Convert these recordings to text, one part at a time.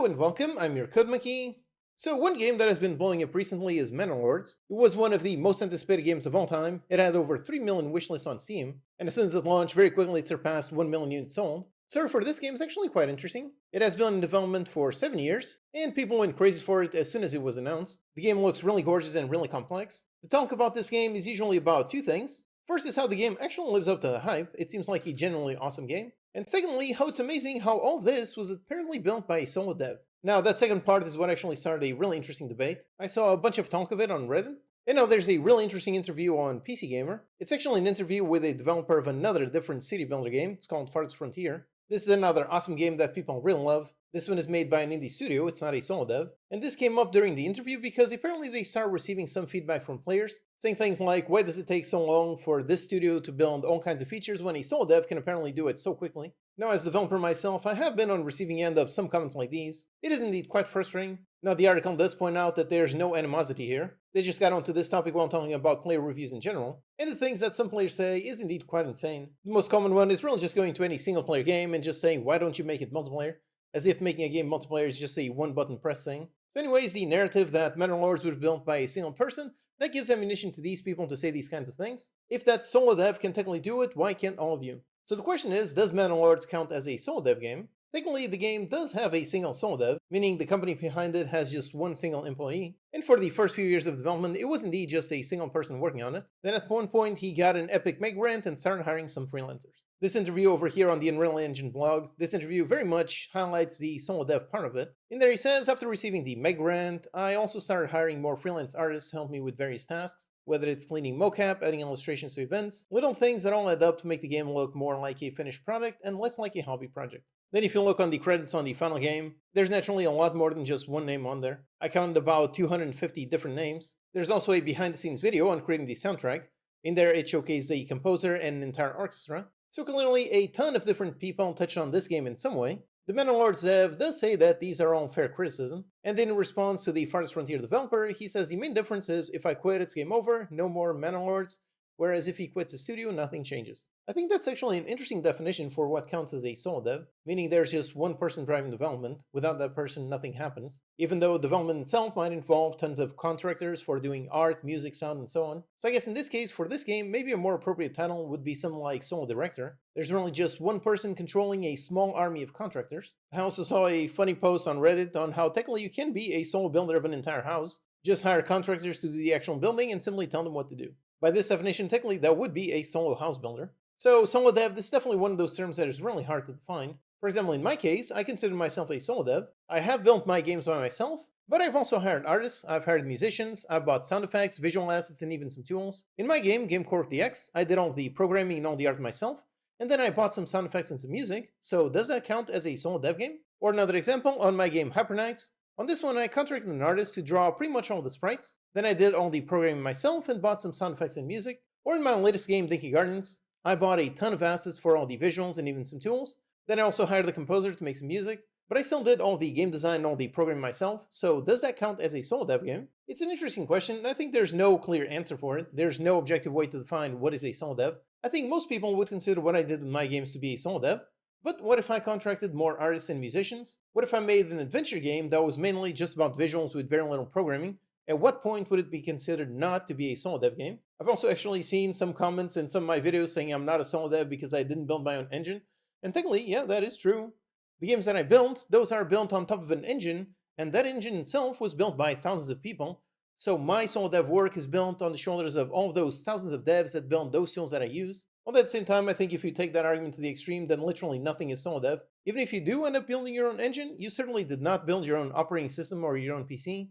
Hello and welcome, I'm your Code Monkey. So one game that has been blowing up recently is Manor Lords. It was one of the most anticipated games of all time. It had over 3 million wishlists on Steam, and as soon as it launched, very quickly it surpassed 1 million units sold. So for this game is actually quite interesting. It has been in development for 7 years, and people went crazy for it as soon as it was announced. The game looks really gorgeous and really complex. The talk about this game is usually about two things. First is how the game actually lives up to the hype. It seems like a genuinely awesome game. And secondly, how it's amazing how all this was apparently built by a solo dev. Now, that second part is what actually started a really interesting debate. I saw a bunch of talk of it on Reddit. And now there's a really interesting interview on PC Gamer. It's actually an interview with a developer of another different city builder game. It's called Farthest Frontier. This is another awesome game that people really love. This one is made by an indie studio, it's not a solo dev. And this came up during the interview because apparently they started receiving some feedback from players, saying things like, why does it take so long for this studio to build all kinds of features when a solo dev can apparently do it so quickly? Now, as a developer myself, I have been on receiving end of some comments like these. It is indeed quite frustrating. Now, the article does point out that there's no animosity here. They just got onto this topic while talking about player reviews in general, and the things that some players say is indeed quite insane. The most common one is really just going to any single player game and just saying, why don't you make it multiplayer? As if making a game multiplayer is just a one button press thing. So anyways, the narrative that Manor Lords was built by a single person, that gives ammunition to these people to say these kinds of things. If that solo dev can technically do it, why can't all of you? So the question is, does Manor Lords count as a solo dev game? Technically, the game does have a single solo dev, meaning the company behind it has just one single employee. And for the first few years of development, it was indeed just a single person working on it. Then at one point, he got an epic mega grant and started hiring some freelancers. This interview over here on the Unreal Engine blog, this interview very much highlights the solo dev part of it. In there he says, after receiving the mega grant, I also started hiring more freelance artists to help me with various tasks, whether it's cleaning mocap, adding illustrations to events, little things that all add up to make the game look more like a finished product and less like a hobby project. Then if you look on the credits on the final game, there's naturally a lot more than just one name on there. I counted about 250 different names. There's also a behind the scenes video on creating the soundtrack. In there it showcases a composer and an entire orchestra. So clearly a ton of different people touched on this game in some way. The Manor Lords dev does say that these are all fair criticism, and in response to the Farthest Frontier developer, he says the main difference is if I quit it's game over, no more Manor Lords, whereas if he quits the studio nothing changes. I think that's actually an interesting definition for what counts as a solo dev, meaning there's just one person driving development. Without that person, nothing happens. Even though development itself might involve tons of contractors for doing art, music, sound, and so on. So I guess in this case, for this game, maybe a more appropriate title would be something like solo director. There's really just one person controlling a small army of contractors. I also saw a funny post on Reddit on how technically you can be a solo builder of an entire house. Just hire contractors to do the actual building and simply tell them what to do. By this definition, technically that would be a solo house builder. So solo dev, this is definitely one of those terms that is really hard to define. For example, in my case, I consider myself a solo dev. I have built my games by myself, but I've also hired artists, I've hired musicians, I've bought sound effects, visual assets, and even some tools. In my game, GameCorp DX, I did all the programming and all the art myself, and then I bought some sound effects and some music, so does that count as a solo dev game? Or another example, on my game Hyper Knights, on this one I contracted an artist to draw pretty much all the sprites, then I did all the programming myself and bought some sound effects and music. Or in my latest game, Dinky Gardens, I bought a ton of assets for all the visuals and even some tools. Then I also hired the composer to make some music, but I still did all the game design and all the programming myself, so does that count as a solo dev game? It's an interesting question, and I think there's no clear answer for it. There's no objective way to define what is a solo dev. I think most people would consider what I did with my games to be a solo dev, but what if I contracted more artists and musicians? What if I made an adventure game that was mainly just about visuals with very little programming? At what point would it be considered not to be a solo dev game? I've also actually seen some comments in some of my videos saying I'm not a solo dev because I didn't build my own engine. And technically, yeah, that is true. The games that I built, those are built on top of an engine, and that engine itself was built by thousands of people. So my solo dev work is built on the shoulders of all of those thousands of devs that build those tools that I use. Although at the same time, I think if you take that argument to the extreme, then literally nothing is solo dev. Even if you do end up building your own engine, you certainly did not build your own operating system or your own PC.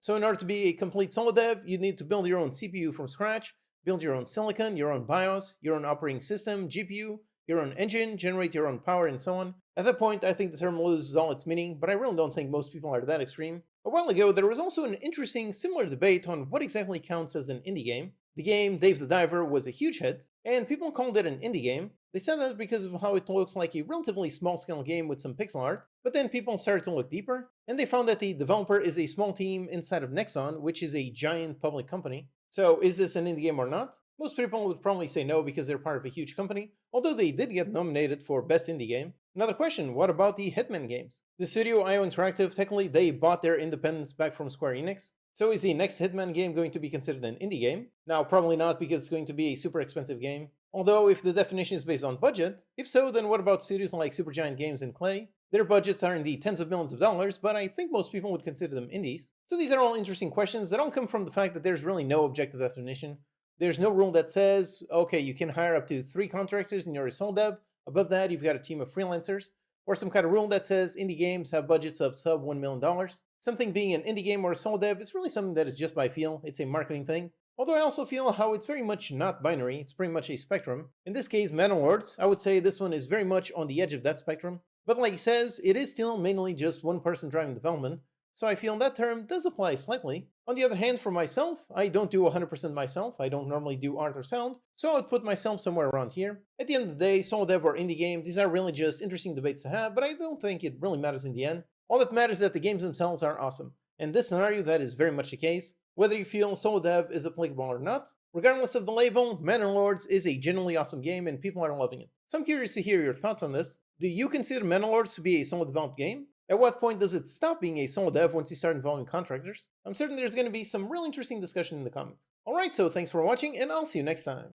So in order to be a complete solo dev, you need to build your own CPU from scratch, build your own silicon, your own BIOS, your own operating system, GPU, your own engine, generate your own power, and so on. At that point, I think the term loses all its meaning, but I really don't think most people are that extreme. A while ago, there was also an interesting similar debate on what exactly counts as an indie game. The game, Dave the Diver, was a huge hit, and people called it an indie game. They said that because of how it looks like a relatively small-scale game with some pixel art, but then people started to look deeper, and they found that the developer is a small team inside of Nexon, which is a giant public company. So is this an indie game or not? Most people would probably say no because they're part of a huge company, although they did get nominated for Best Indie Game. Another question, what about the Hitman games? The studio IO Interactive, technically they bought their independence back from Square Enix. So is the next Hitman game going to be considered an indie game? Now, probably not because it's going to be a super expensive game. Although, if the definition is based on budget, if so, then what about studios like Supergiant Games and Clay? Their budgets are in the tens of millions of dollars, but I think most people would consider them indies. So these are all interesting questions that all come from the fact that there's really no objective definition. There's no rule that says, okay, you can hire up to 3 contractors and you're a sole dev. Above that, you've got a team of freelancers. Or some kind of rule that says indie games have budgets of sub $1 million. Something being an indie game or a sole dev is really something that is just by feel. It's a marketing thing. Although I also feel how it's very much not binary, it's pretty much a spectrum. In this case, Manor Lords, I would say this one is very much on the edge of that spectrum. But like he says, it is still mainly just one person driving development, so I feel that term does apply slightly. On the other hand, for myself, I don't do 100% myself, I don't normally do art or sound, so I would put myself somewhere around here. At the end of the day, solo dev or indie game, these are really just interesting debates to have, but I don't think it really matters in the end. All that matters is that the games themselves are awesome. In this scenario, that is very much the case. Whether you feel solo dev is applicable or not, regardless of the label, Manor Lords is a genuinely awesome game and people are loving it. So I'm curious to hear your thoughts on this. Do you consider Manor Lords to be a solo developed game? At what point does it stop being a solo dev once you start involving contractors? I'm certain there's going to be some real interesting discussion in the comments. Alright, so thanks for watching and I'll see you next time.